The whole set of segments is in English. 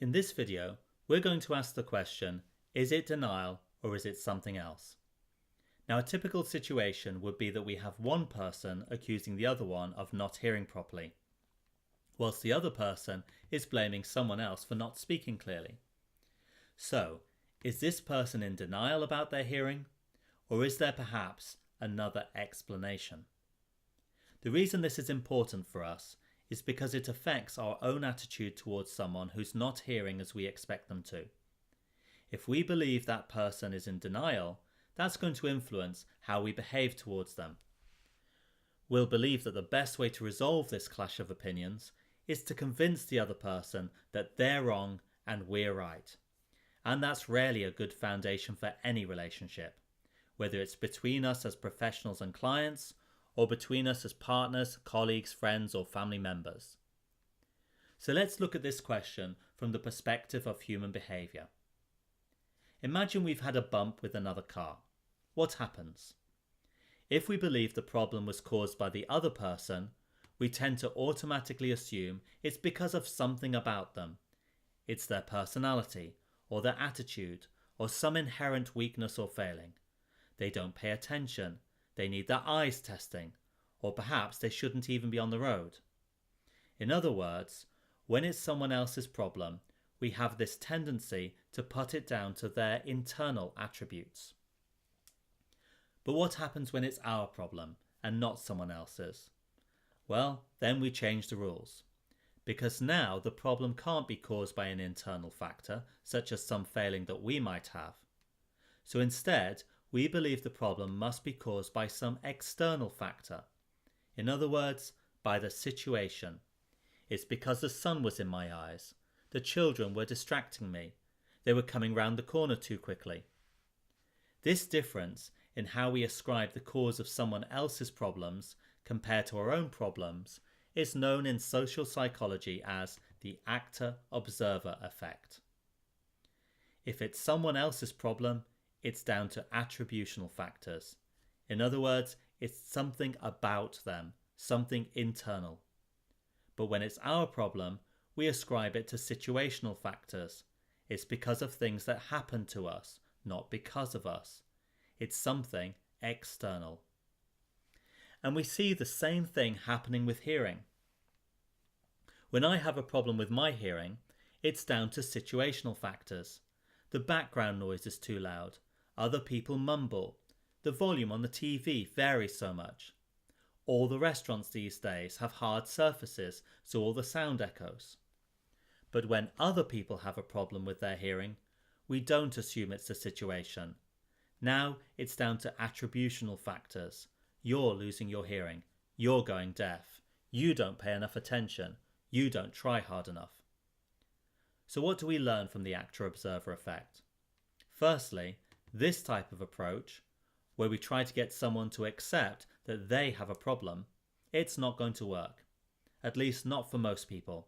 In this video, we're going to ask the question, is it denial or is it something else? Now, a typical situation would be that we have one person accusing the other one of not hearing properly, whilst the other person is blaming someone else for not speaking clearly. So, is this person in denial about their hearing, or is there perhaps another explanation? The reason this is important for us is because it affects our own attitude towards someone who's not hearing as we expect them to. If we believe that person is in denial, that's going to influence how we behave towards them. We'll believe that the best way to resolve this clash of opinions is to convince the other person that they're wrong and we're right. And that's rarely a good foundation for any relationship, whether it's between us as professionals and clients, or between us as partners, colleagues, friends, or family members. So let's look at this question from the perspective of human behaviour. Imagine we've had a bump with another car. What happens? If we believe the problem was caused by the other person, we tend to automatically assume it's because of something about them. It's their personality, or their attitude, or some inherent weakness or failing. They don't pay attention. They need their eyes testing, or perhaps they shouldn't even be on the road. In other words, when it's someone else's problem, we have this tendency to put it down to their internal attributes. But what happens when it's our problem and not someone else's? Well, then we change the rules. Because now the problem can't be caused by an internal factor, such as some failing that we might have. So instead, we believe the problem must be caused by some external factor. In other words, by the situation. It's because the sun was in my eyes. The children were distracting me. They were coming round the corner too quickly. This difference in how we ascribe the cause of someone else's problems compared to our own problems is known in social psychology as the actor-observer effect. If it's someone else's problem, it's down to attributional factors. In other words, it's something about them, something internal. But when it's our problem, we ascribe it to situational factors. It's because of things that happen to us, not because of us. It's something external. And we see the same thing happening with hearing. When I have a problem with my hearing, it's down to situational factors. The background noise is too loud. Other people mumble. The volume on the TV varies so much. All the restaurants these days have hard surfaces, so all the sound echoes. But when other people have a problem with their hearing, we don't assume it's the situation. Now it's down to attributional factors. You're losing your hearing. You're going deaf. You don't pay enough attention. You don't try hard enough. So what do we learn from the actor-observer effect? Firstly, this type of approach, where we try to get someone to accept that they have a problem, it's not going to work. At least not for most people.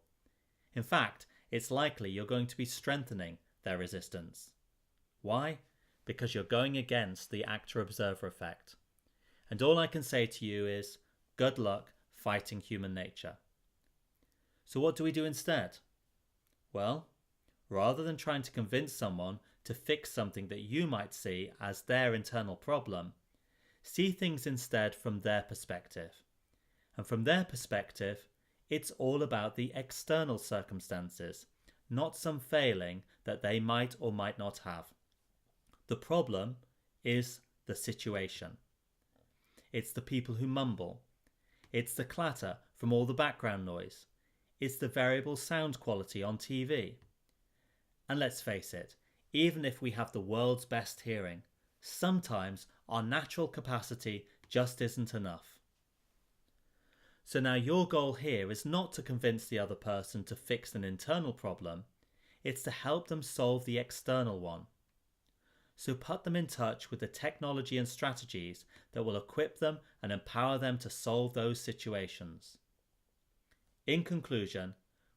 In fact, it's likely you're going to be strengthening their resistance. Why? Because you're going against the actor-observer effect. And all I can say to you is, good luck fighting human nature. So what do we do instead? Well, rather than trying to convince someone to fix something that you might see as their internal problem, see things instead from their perspective. And from their perspective, it's all about the external circumstances, not some failing that they might or might not have. The problem is the situation. It's the people who mumble. It's the clatter from all the background noise. It's the variable sound quality on TV. And let's face it, even if we have the world's best hearing, sometimes our natural capacity just isn't enough. So now your goal here is not to convince the other person to fix an internal problem, it's to help them solve the external one. So put them in touch with the technology and strategies that will equip them and empower them to solve those situations. In conclusion,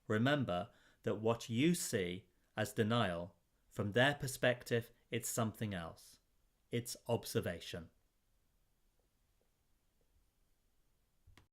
remember that what you see as denial, from their perspective, it's something else. It's observation.